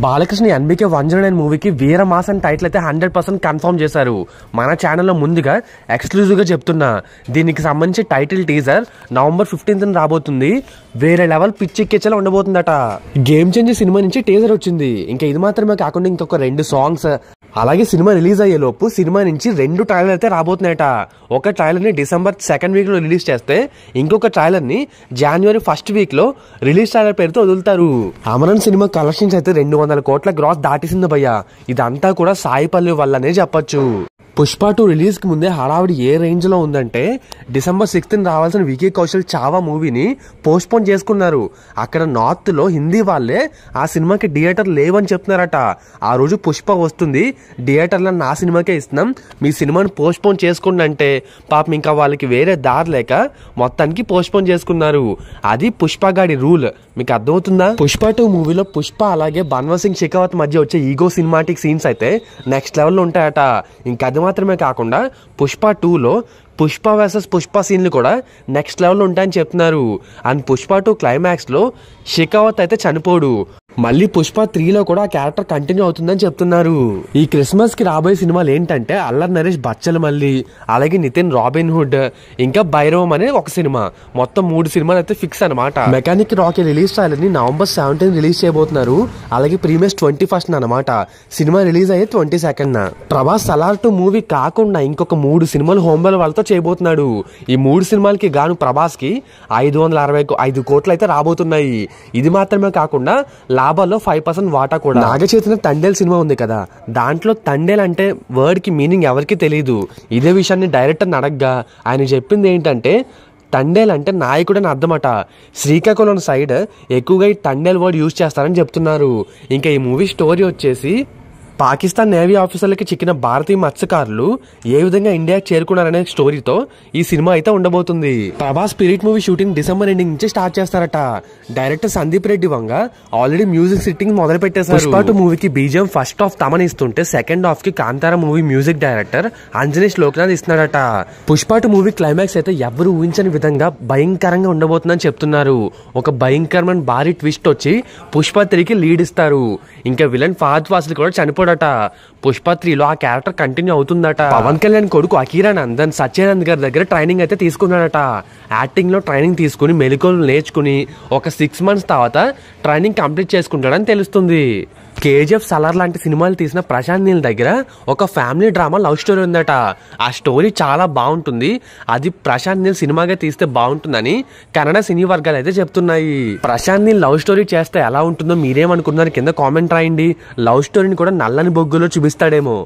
Balakrishna NBK 109 మూవీకి వీరమాస్ అని title అయితే 100% కన్ఫర్మ్ చేశారు. మన ఛానల్లో ముందుగా ఎక్స్క్లూజివ్ గా చెప్తున్నా, దీనికి సంబంధించి టైటిల్ టీజర్ November 15th రాబోతుంది. వేరే లెవెల్ పిచ్చెక్కిచ్చేలా ఉండబోతుందట. గేమ్ చేంజర్ సినిమా నుంచి టీజర్ వచ్చింది. ఇంకా ఇది మాత్రమే కాకుండా ఇంకొక 2 సాంగ్స్, అలాగే సినిమా రిలీజ్ అయ్యే లోపు సినిమా నుంచి 2 ట్రైలర్ అయితే రాబోతున్నాయట. ఒక ట్రైలర్ ని December 2nd వీక్ లో రిలీజ్ చేస్తే ఇంకొక ట్రైలర్ ని January 1st వీక్ లో రిలీజ్ ట్రైలర్ పేరుతో వదులుతారు. అమరన్ సినిమా కలెక్షన్స్ అయితే 200 కోట్ల గ్రాస్ దాటిసింది భయ్యా. ఇదంతా కూడా సాయి పల్లవి వల్లనే చెప్పొచ్చు. పుష్ప 2 రిలీజ్ కి ముందే హడావిడి ఏ రేంజ్ లో ఉందంటే December 6th రావాల్సిన వికీ కౌశల్ చావా మూవీని పోస్ట్ పోన్ చేసుకున్నారు. అక్కడ నార్త్ లో హిందీ వాళ్ళే ఆ సినిమాకి థియేటర్ లేవని చెప్తున్నారట. ఆ రోజు పుష్ప వస్తుంది, థియేటర్లో నా సినిమాకే ఇస్తున్నాం, మీ సినిమాని పోస్ట్ పోన్ చేసుకోండి అంటే పాపం ఇంకా వాళ్ళకి వేరే దారి లేక మొత్తానికి పోస్ట్ పోన్ చేసుకున్నారు. అది పుష్ప గాడి రూల్. మీకు అర్థమవుతుందా? పుష్ప 2 మూవీలో పుష్ప అలాగే బన్వర్ సింగ్ షెకావత్ మధ్య వచ్చే ఈగో సినిమాటిక్ సీన్స్ అయితే నెక్స్ట్ లెవెల్ లో ఉంటాయట. ఇంకా అది మాత్రమే కాకుండా పుష్ప 2లో పుష్ప వర్సెస్ పుష్ప సీన్లు కూడా నెక్స్ట్ లెవెల్లో ఉంటాయని చెప్తున్నారు. అండ్ పుష్ప 2 క్లైమాక్స్ లో షెకావత్ అయితే చనిపోడు. మళ్ళీ పుష్ప 3లో కూడా ఆ క్యారెక్టర్ కంటిన్యూ అవుతుందని చెప్తున్నారు. ఈ క్రిస్మస్ కి రాబోయే సినిమాలు ఏంటంటే అల్లరి నరేష్ బచ్చల మల్లి, అలాగే నితిన్ రాబిన్ హుడ్, ఇంకా భైరవం అనే ఒక సినిమా. మొత్తం 3 సినిమాలు అయితే ఫిక్స్ అనమాట. మెకానిక్ రాకీ రిలీజ్ ట్రైలర్ ని November 17 రిలీజ్ చేయబోతున్నారు. అలాగే ప్రీమియర్స్ 21st అనమాట. సినిమా రిలీజ్ అయ్యే 22nd. ప్రభాస్ సలార్ 2 మూవీ కాకుండా ఇంకొక 3 సినిమాలు హోంబల్ వాళ్ళతో చేయబోతున్నాడు. ఈ 3 సినిమాలకి గాను ప్రభాస్ కి 565 కోట్లు అయితే రాబోతున్నాయి. ఇది మాత్రమే కాకుండా లాభాల్లో 5% వాటా కూడా. నాగచైతన్య తండేల్ సినిమా ఉంది కదా, దాంట్లో తండేల్ అంటే వర్డ్ కి మీనింగ్ ఎవరికి తెలియదు. ఇదే విషయాన్ని డైరెక్టర్ అడగ్గా ఆయన చెప్పింది ఏంటంటే తండేల్ అంటే నాయకుడు అని అర్థమట. శ్రీకాకుళం సైడ్ ఎక్కువగా ఈ తండేల్ వర్డ్ యూజ్ చేస్తారని చెప్తున్నారు. ఇంకా ఈ మూవీ స్టోరీ వచ్చేసి పాకిస్తాన్ నేవీ ఆఫీసర్లకి చిక్కిన భారతీయ మత్స్యకారులు ఏ విధంగా ఇండియాకి చేరుకున్నారనే స్టోరీతో ఈ సినిమా అయితే ఉండబోతుంది. Prabhas spirit movie shooting December ending నుంచి స్టార్ట్ చేస్తారట. Director Sandeep Reddy Vanga already music sitting మొదలు పెట్టేశారు. పుష్ప 2 మూవీకి బీజిఎం ఫస్ట్ హాఫ్ తమన్ ఇస్తుంటే సెకండ్ హాఫ్ కి Kantara movie music director Ajaneesh Loknath ఇస్తున్నాడట. పుష్ప 2 మూవీ క్లైమాక్స్ అయితే ఎవరు ఊహించని విధంగా భయంకరంగా ఉండబోతుందని చెప్తున్నారు. ఒక భయంకరమైన భారీ ట్విస్ట్ వచ్చి పుష్ప 3కి లీడ్ ఇస్తారు. ఇంకా విలన్ ఫహద్ ఫాసిల్ కూడా చనిపోడట. పుష్ప 3లో ఆ క్యారెక్టర్ కంటిన్యూ అవుతుందట. పవన్ కళ్యాణ్ కొడుకు అకీరానందన్ సత్యానంద్ గారి దగ్గర ట్రైనింగ్ అయితే తీసుకున్నాడట. యాక్టింగ్ లో ట్రైనింగ్ తీసుకుని మెలకువలు నేర్చుకుని ఒక 6 months తర్వాత ట్రైనింగ్ కంప్లీట్ చేసుకుంటాడని తెలుస్తుంది. KGF సలార్ లాంటి సినిమాలు తీసిన ప్రశాంత్ నీల్ దగ్గర ఒక ఫ్యామిలీ డ్రామా లవ్ స్టోరీ ఉందట. ఆ స్టోరీ చాలా బాగుంటుంది. అది ప్రశాంత్ నీల్ సినిమాగా తీస్తే బాగుంటుందని కన్నడ సినీ వర్గాలు అయితే చెప్తున్నాయి. ప్రశాంత్ నీల్ లవ్ స్టోరీ చేస్తే ఎలా ఉంటుందో మీరేమనుకున్నారు కింద కామెంట్ రాయండి. లవ్ స్టోరీని కూడా నల్లని బొగ్గులో చూపిస్తాడేమో.